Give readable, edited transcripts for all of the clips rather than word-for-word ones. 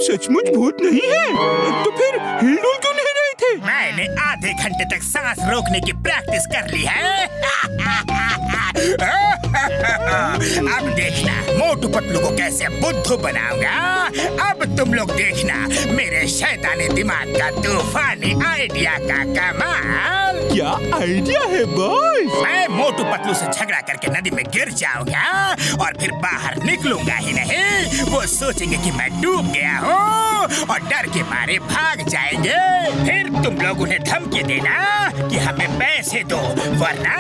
सचमुच भूत नहीं है तो फिर हिलडुल क्यों नहीं रहे थे? मैंने आधे घंटे तक सांस रोकने की प्रैक्टिस कर ली है। अब देखना मोटू पतलू को कैसे बुद्धू बनाऊंगा। अब तुम लोग देखना मेरे शैतानी दिमाग का तूफानी आइडिया का कमाल। क्या आइडिया है बॉस? मैं मोटू पतलू से झगड़ा करके नदी में गिर जाऊंगा और फिर बाहर निकलूंगा ही नहीं। वो सोचेंगे कि मैं डूब गया हूँ और डर के मारे भाग जाएंगे। फिर तुम लोग उन्हें धमकी देना कि हमें पैसे दो वरना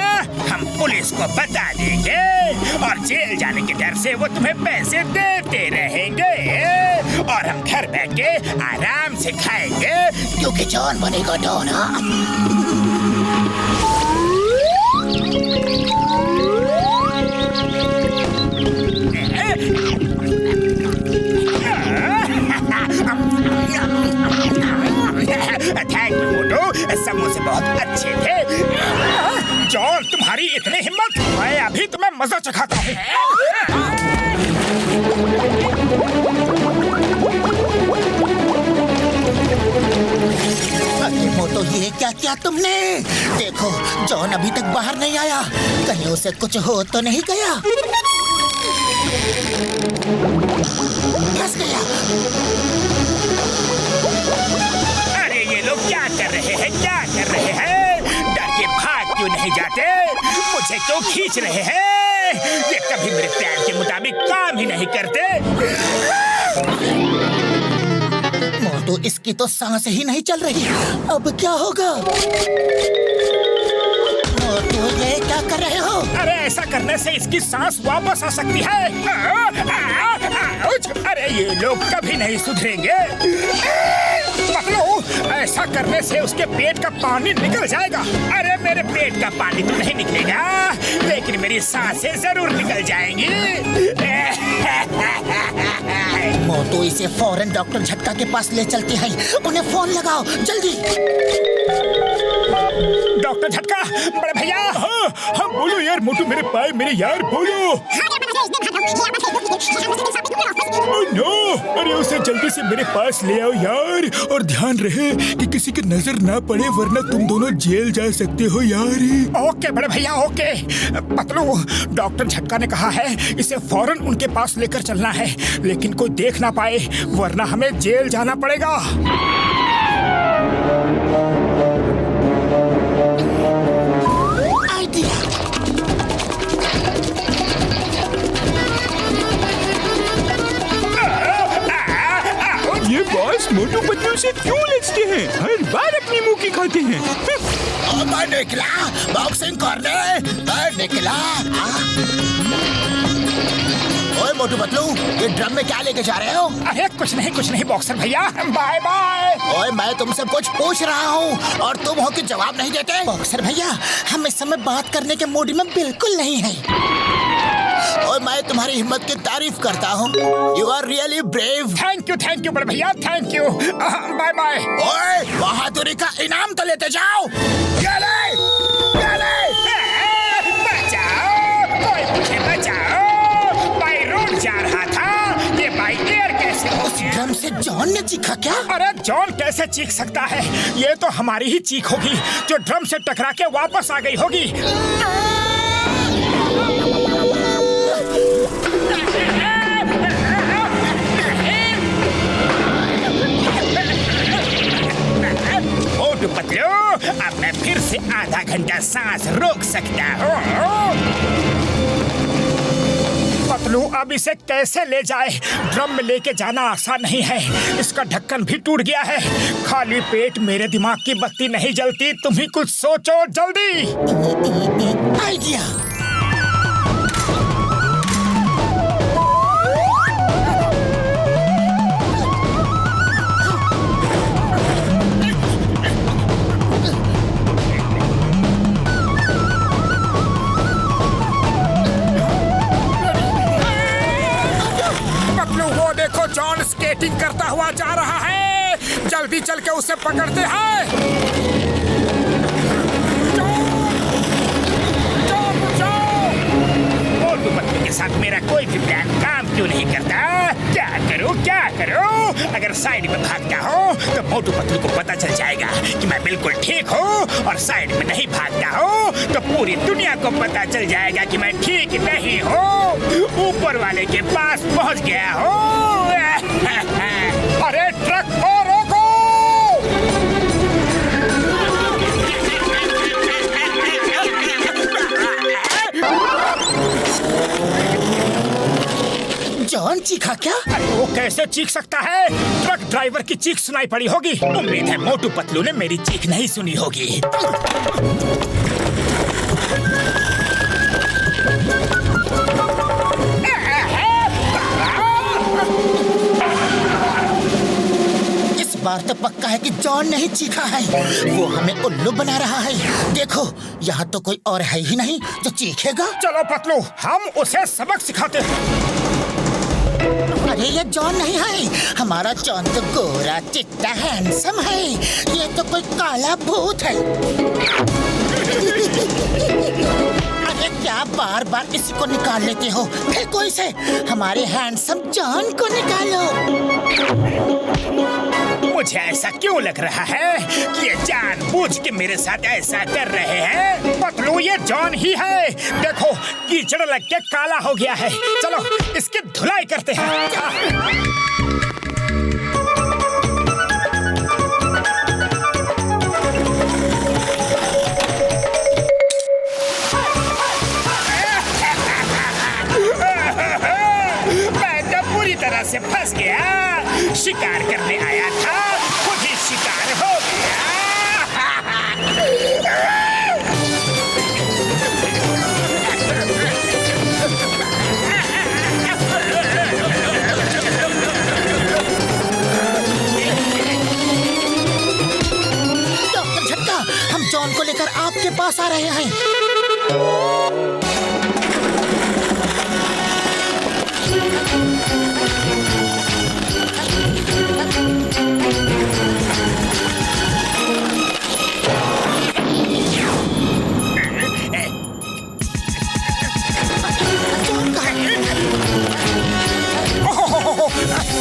हम पुलिस को बता देंगे और जेल जाने के डर से वो तुम्हें पैसे देते रहेंगे और हम घर बैठ के आराम से खाएंगे क्योंकि जॉन बनेगा डॉन। थैंक यू मोटू, समोसे बहुत अच्छे थे। जॉन तुम्हारी इतनी हिम्मत, मैं अभी तुम्हें मजा चखाता हूँ। अरे मोटो ये क्या किया तुमने? देखो जॉन अभी तक बाहर नहीं आया, कहीं उसे कुछ हो तो नहीं गया। फंस गया। अरे ये लोग क्या कर रहे हैं, क्या कर रहे हैं? डर के भाग क्यों नहीं जाते? मुझे क्यों खींच रहे हैं? ये कभी मेरे प्लान के मुताबिक काम ही नहीं करते। मोटू इसकी तो सांस ही नहीं चल रही, अब क्या होगा? मोटू ये क्या कर रहे हो? अरे ऐसा करने से इसकी सांस वापस आ सकती है। अरे ये लोग कभी नहीं सुधरेंगे। पतलू, ऐसा करने से उसके पेट का पानी निकल जाएगा। अरे मेरे पेट का पानी तो नहीं निकलेगा, लेकिन मेरी सांसें जरूर निकल जाएंगी। मोटू इसे फौरन डॉक्टर झटका के पास ले चलती है। उन्हें फोन लगाओ जल्दी। डॉक्टर झटका, बड़े भैया। हाँ बोलो यार मोटू, मेरे पाए मेरे यार बोलो। नो, अरे उसे जल्दी से मेरे पास ले आओ यार, और ध्यान रहे कि किसी की नजर ना पड़े वरना तुम दोनों जेल जा सकते हो यार। ओके बड़े भैया ओके। पतलू, डॉक्टर झटका ने कहा है इसे फौरन उनके पास लेकर चलना है, लेकिन कोई देख ना पाए वरना हमें जेल जाना पड़ेगा। ये बॉस मोटू पतलू से क्यों लड़ते हैं? हर बार अपनी मुंह की खाते हैं। मैं निकला बॉक्सिंग करने, मैं निकला। ओए मोटू पतलू, ये ड्रम में क्या लेके जा रहे हो? अरे कुछ नहीं बॉक्सर भैया, बाय बाय। ओए मैं तुमसे कुछ पूछ रहा हूँ और तुम हो कि जवाब नहीं देते। बॉक्सर भैया, हम इस समय बात करने के मूड में बिल्कुल नहीं है। और मैं तुम्हारी हिम्मत की तारीफ करता हूँ। You are really brave. Thank you बड़े भैया, थैंक यू। Bye bye. ओए बहादुरी का इनाम तो लेते जाओ। बचाओ, कोई मुझे बचाओ। मैं रोड जा रहा था, ये बाई एयर कैसे हो गया? ड्रम से जॉन ने चीखा क्या? अरे जॉन कैसे चीख सकता है? ये तो हमारी ही चीख होगी जो ड्रम से टकरा के वापस आ गई होगी। मोटू पतलू, अब मैं फिर से आधा घंटा सांस रोक सकता हूँ। पतलू, अब इसे कैसे ले जाए? ड्रम में लेके जाना आसान नहीं है, इसका ढक्कन भी टूट गया है। खाली पेट मेरे दिमाग की बत्ती नहीं जलती। तुम ही कुछ सोचो जल्दी। आइडिया। जॉन स्केटिंग करता हुआ जा रहा है, जल्दी चल के उसे पकड़ते हैं। मोटू पतलू, के साथ मेरा कोई भी प्लान काम क्यों नहीं करता? क्या करूं? अगर साइड में भागता हूँ तो मोटू पतलू को पता चल जाएगा कि मैं बिल्कुल ठीक हूँ, और साइड में नहीं भागता हूँ तो पूरी दुनिया को पता चल जाएगा कि मैं ठीक नहीं हूँ। ऊपर वाले के पास पहुँच गया हूँ। अरे ट्रक को रोको! जॉन चीखा क्या? अरे वो कैसे चीख सकता है? ट्रक ड्राइवर की चीख सुनाई पड़ी होगी। उम्मीद है मोटू पतलू ने मेरी चीख नहीं सुनी होगी। इस बार तो पक्का है कि जॉन नहीं चीखा है, वो हमें उल्लू बना रहा है। देखो, यहाँ तो कोई और है ही नहीं जो चीखेगा। चलो पतलू, हम उसे सबक सिखाते हैं। अरे ये जॉन नहीं है, हमारा जॉन तो गोरा चिट्टा हैंडसम है, ये तो कोई काला भूत है। अरे क्या बार बार इसी को निकाल लेते हो? फिर कोई से हमारे हैंडसम जॉन को निकालो। मुझे ऐसा क्यों लग रहा है कि ये जानबूझ के मेरे साथ ऐसा कर रहे हैं? पतलू, ये जॉन ही है। देखो, कीचड़ लग के काला हो गया है। चलो इसकी धुलाई करते हैं। मैं तो पूरी तरह से फंस गया। शिकार करने आया था, खुद ही शिकार हो गया। डॉक्टर झटका, हम जॉन को लेकर आपके पास आ रहे हैं।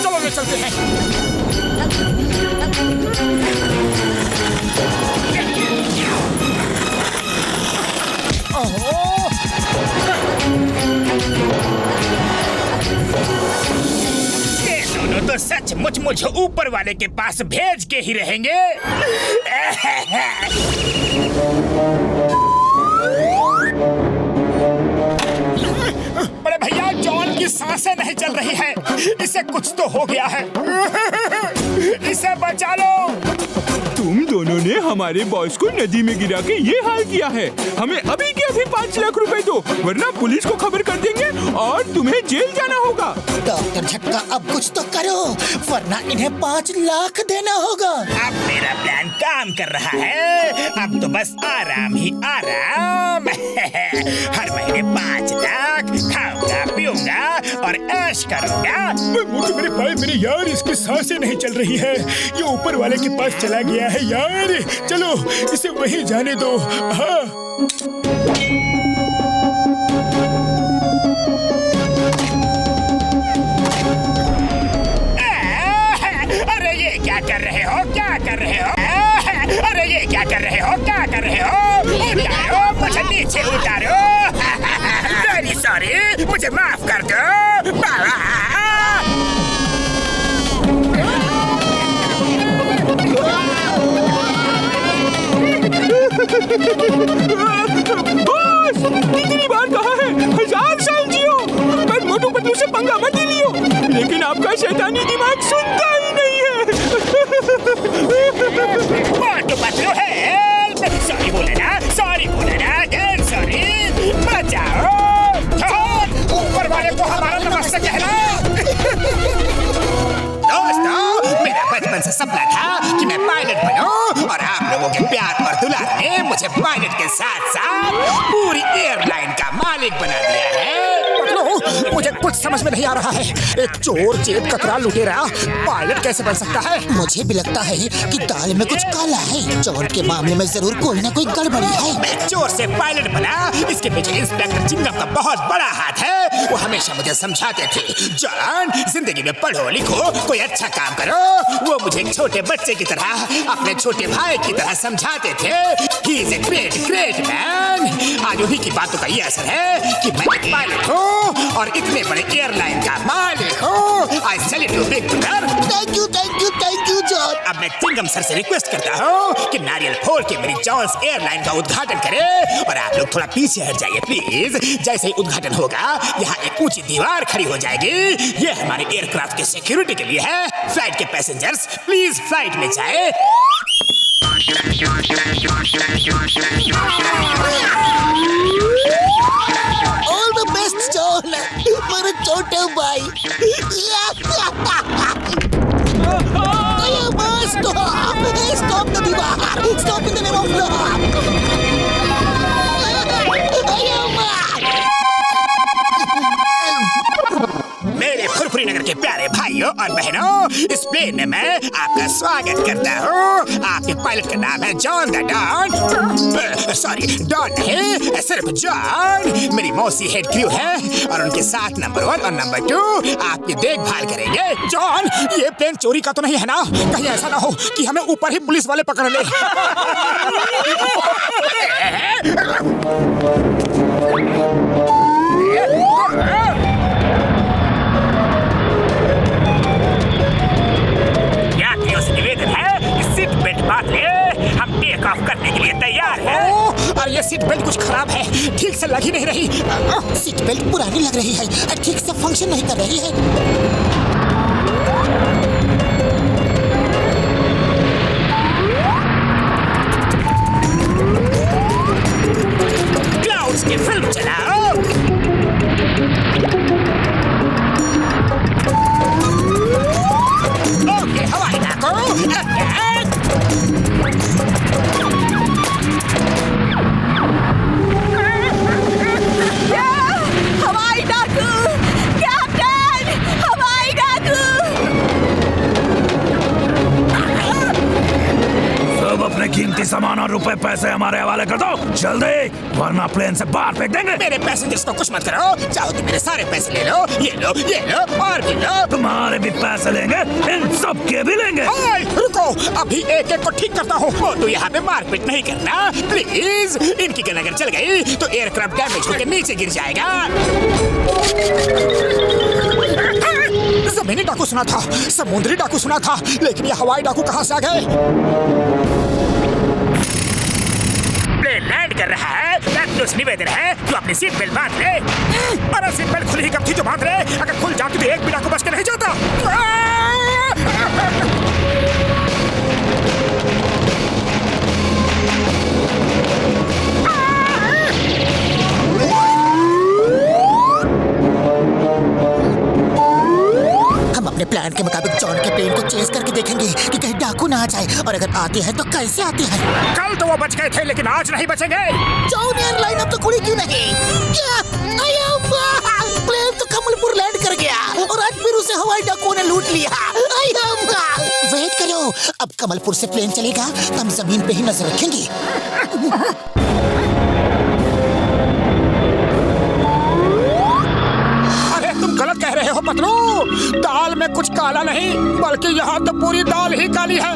चलो ले चलते हैं। ये दोनों तो सचमुच मुझे ऊपर वाले के पास भेज के ही रहेंगे। बड़े भैया, जॉन की सांसें नहीं चल रही है, इसे कुछ तो हो गया है। इसे बचा लो। तुम दोनों ने हमारे बॉस को नदी में गिरा के ये हाल किया है। हमें अभी के अभी 5 लाख रुपए दो, वरना पुलिस को खबर कर देंगे और तुम्हें जेल जाना होगा। डॉक्टर झटका, अब कुछ तो करो, वरना इन्हें 5 लाख देना होगा। अब मेरा प्लान काम कर रहा है। अब तो बस आराम ही आराम। हर महीने 5 लाख खाऊंगा, पीऊंगा और ऐश करूंगा। मोटू मेरे भाई, मेरे यार, इसकी सांसें नहीं चल रही है। ये ऊपर वाले के पास चला गया है यार। चलो इसे वहीं जाने दो। हाँ। अरे ये क्या कर रहे हो? क्या कर रहे हो? अरे ये क्या कर रहे हो? क्या कर रहे हो? उतारो मुझे, नीचे उतारो। वेरी सॉरी, मुझे माफ कर दो। बॉस, कितनी बार कहा है 1000 साल जियो, पर मोटू पतलू से पंगा मत लियो। लेकिन आपका शैतानी दिमाग सुनता ही नहीं है। मोटू पतलू हेल्प! सॉरी बोले ना, सॉरी बोले ना, अगेन सॉरी। बचाओ। ऊपर वाले को हमारा नमस्ते कहना। दोस्तों, मेरा बचपन से सपना था कि मैं पायलट बनूं, और आप लोगों के प्यार और दुलार ने मुझे पायलट के साथ साथ पूरी एयरलाइन का मालिक बना दिया है। मुझे कुछ समझ में नहीं आ रहा है। एक चोर, जेब कतरा, लुटेरा पायलट कैसे बन सकता है? मुझे भी लगता है कि दाल में कुछ काला है। चोर के मामले में जरूर कोई ना कोई गड़बड़ी है। मैं चोर से पायलट बना, इसके पीछे इंस्पेक्टर चिंगम का बहुत बड़ा हाथ है। वो हमेशा मुझे समझाते थे, जॉन जिंदगी में पढ़ो लिखो, कोई अच्छा काम करो। वो मुझे एक छोटे बच्चे की तरह, अपने छोटे भाई की तरह समझाते थे। He is a great great man. आज उन्हीं की बातों का ये असर है कि मैं एक पायलट हूँ और इतने बड़े एयरलाइन का मालिक हूँ। आई salute you big brother. Thank you John. अब मैं चिंगम सर से रिक्वेस्ट करता हूँ कि नारियल फोड़ के मेरी जॉन्स एयरलाइन का उद्घाटन करे। और आप लोग थोड़ा पीछे हट जाइए प्लीज। जैसे ही उद्घाटन होगा यहाँ एक ऊंची दीवार खड़ी हो जाएगी। ये हमारे एयरक्राफ्ट के सिक्योरिटी के लिए है। फ्लाइट के पैसेंजर्स प्लीज फ्लाइट में जाए। ऑल द बेस्ट जॉन, मेरे छोटे भाई। Stop the दीवार! Stop in the name of love! मेरे फुरफुरी नगर के प्यारे भाइयों और बहनों, इस प्लेन में मैं आपका स्वागत करता हूँ। आपके पायलट का नाम है John the don. Sorry, don नहीं, सिर्फ जॉन। मेरी मौसी हेड क्रू है और उनके साथ नंबर 1 और नंबर 2 आपकी देखभाल करेंगे। जॉन, ये प्लेन चोरी का तो नहीं है ना? कहीं ऐसा ना हो कि हमें ऊपर ही पुलिस वाले पकड़ ले। निवेदन है कि सीट बेल्ट बांध ले, हम टेक ऑफ करने के लिए तैयार हैं। और ये सीट बेल्ट कुछ खराब है, ठीक से लग ही नहीं रही। सीट बेल्ट पुरानी लग रही है, ठीक से फंक्शन नहीं कर रही है। क्लाउड्स की फिल्म चलाओ। ओके, हवाई डाको। हवाई डाकू, कैप्टन, हवाई डाकू। सब अपने कीमती सामान और रुपए पैसे हमारे हवाले कर दो जल्दी, वरना प्लेन से बाहर फेंक देंगे। मेरे पैसेंजर्स को कुछ मत करो। चाहो तो मेरे सारे पैसे ले लो, ये लो और भी लो। तुम्हारे भी पैसे लेंगे, इन सब के भी लेंगे। रुको, अभी एक एक को ठीक करता हूँ। तो यहाँ पे मारपीट नहीं करना प्लीज। इनकी गन अगर चल गई तो एयरक्राफ्ट डैमेज होकर नीचे गिर जाएगा। जमीनी डाकू सुना था, समुद्री डाकू सुना था, लेकिन ये हवाई डाकू कहाँ से आ गए? प्लेन लैंड कर रहा है। कैप्टन निवेदन है जो अपनी सीट बेल्ट बांध ले। अरे सीट बेल्ट खुली ही कब थी जो बांध ले? अगर खुल जाती तो एक भी डाकू बच के नहीं जाता। अपने प्लान के मुताबिक जॉन के प्लेन को चेस करके देखेंगे कि कहीं डाकू ना आ जाए, और अगर आते हैं तो कैसे आते हैं। कल तो वो बच गए थे, लेकिन आज नहीं बचेंगे। जॉन एयरलाइन अब तो खुली क्यों नहीं? प्लेन तो कमलपुर लैंड कर गया और आज फिर उसे हवाई डाकुओं ने लूट लिया। वेट करो, अब कमलपुर से प्लेन चलेगा तो हम जमीन पे ही नजर रखेंगे। गलत कह रहे हो पतलू। दाल में कुछ काला नहीं, बल्कि यहाँ तो पूरी दाल ही काली है।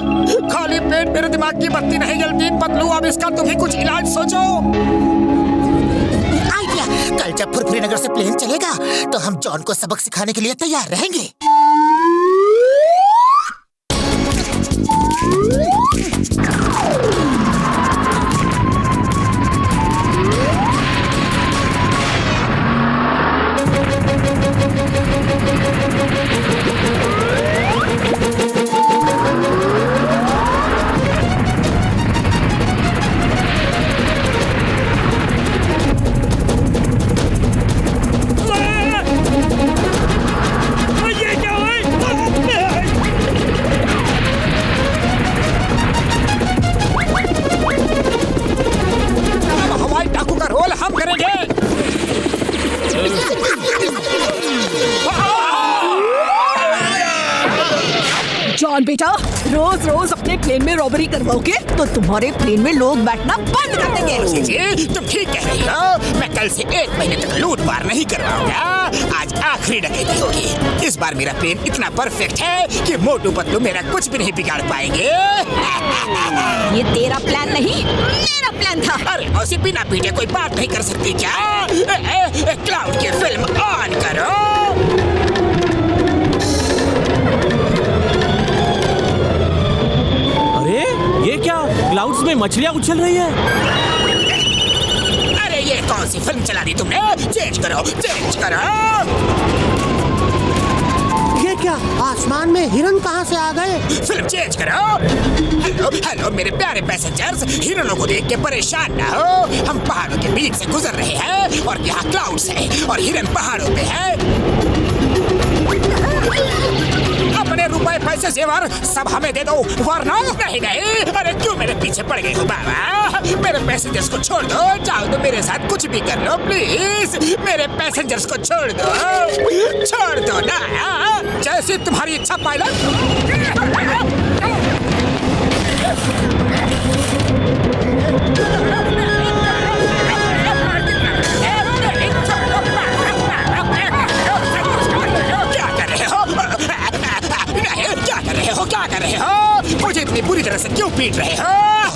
खाली पेट मेरे दिमाग की बत्ती नहीं जलती पतलू। अब इसका तुम ही कुछ इलाज सोचो। आइडिया, कल जब फुरफुरी नगर से प्लेन चलेगा तो हम जॉन को सबक सिखाने के लिए तैयार रहेंगे। जॉन बेटा, रोज रोज अपने प्लेन में रॉबरी करवाओगे तो तुम्हारे प्लेन में लोग बैठना बंद कर देंगे। जी, तुम ठीक कह रही हो। मैं कल से 1 महीने तक लूट पार नहीं करवाऊंगा। आज आखिरी डकैती होगी। इस बार मेरा प्लेन इतना परफेक्ट है कि मोटू पतलू मेरा कुछ भी नहीं बिगाड़ पाएंगे। ये तेरा प्लान नहीं, मेरा प्लान था। अरे मौसी, बिना पीटे कोई बात नहीं कर सकती क्या? क्लाउड की फिल्म ऑन करो। अरे ये क्या, क्लाउड्स में मछलियाँ उछल रही है। अरे ये कौन सी फिल्म चला दी तुमने? चेंज करो, चेंज करो। ये क्या, आसमान में हिरन कहाँ से आ गए? फिल्म चेंज करो। हेलो हेलो मेरे प्यारे पैसेंजर्स, हिरणों को देख के परेशान ना हो। हम पहाड़ों के बीच से गुजर रहे हैं और यहाँ क्लाउड्स है और हिरन पहाड़ों पे है। अपने रुपए पैसे जेवर सब हमें दे दो, वरना नहीं नहीं। अरे क्यों मेरे पीछे पड़ गए हो बाबा? मेरे पैसेंजर्स को छोड़ दो, चाहो तो मेरे साथ कुछ भी कर लो प्लीज। मेरे पैसेंजर्स को छोड़ दो ना। जैसी तुम्हारी इच्छा पायलट। क्या कर रहे हो? मुझे इतनी बुरी तरह से क्यों पीट रहे हो?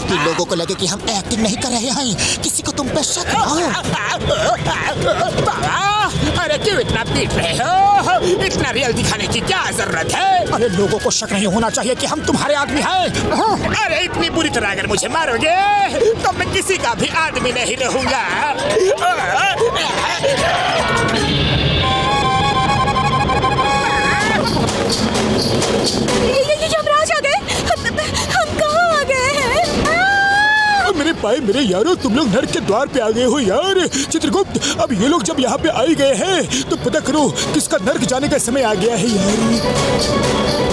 तुम लोगों को लगे कि हम एक्टिंग नहीं कर रहे हैं, किसी को तुम पे शक ना हो। बाबा, अरे क्यों इतना पीट रहे हो? इतना रियल दिखाने की क्या जरूरत है? अरे लोगों को शक नहीं होना चाहिए कि हम तुम्हारे आदमी हैं। अरे इतनी बुरी तरह अगर मुझे मारोगे तो मैं किसी का भी आदमी नहीं रहूंगा। ये यमराज आ गए। हम कहाँ आ गए हैं? मेरे भाई, मेरे यारो, तुम लोग नर्क के द्वार पे आ गए हो यार। चित्रगुप्त, अब ये लोग जब यहाँ पे आई गए हैं तो पता करो किसका नर्क जाने का समय आ गया है यार।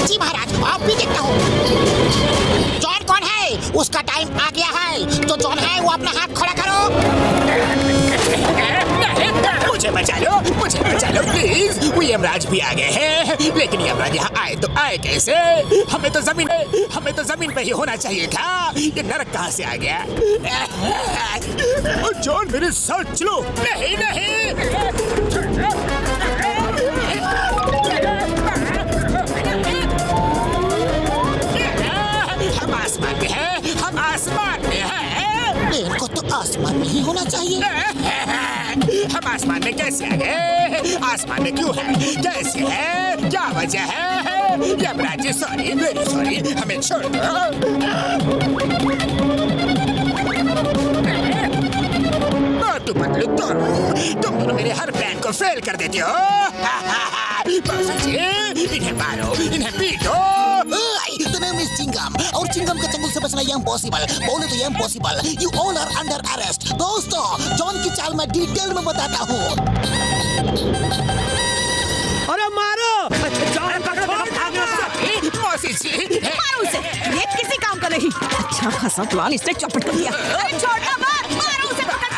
जी महाराज, आप भी देखता हूँ। जॉन कौन है? उसका टाइम आ गया है। जो जॉन है वो अपना हाथ खड़ा करो। मुझे बचा लो प्लीज। वो यमराज भी आ गए हैं, लेकिन यमराज यहाँ आए तो आए कैसे? हमें तो जमीन पे ही होना चाहिए था। ये नरक कहाँ से आ गया? जॉन, मेरे साथ चलो। नहीं। हम आसमान में हैं। प्लेन को तो आसमान में ही होना चाहिए। हम आसमान में कैसे आ गए? आसमान में क्यों है? कैसे है? क्या वजह है? Yamraj ji, sorry, very sorry, हमें छोड़ दो। मोटू पतलू, तुम दोनों मेरे हर प्लान को फेल कर देते हो। इन्हें मारो, इन्हें पीटो। चिंगम, और चिंगम के चंगुल से बचना ये इम्पॉसिबल। बोले तो ये impossible. You all are under arrest. दोस्तों, जॉन की चाल मैं डिटेल में बताता हूँ। अरे मारो! मौसी जी, मारो उसे, ये किसी काम का नहीं। अच्छा खासा प्लान इसने चौपट कर दिया। अरे छोड़ना मत, मारो उसे, पकड़।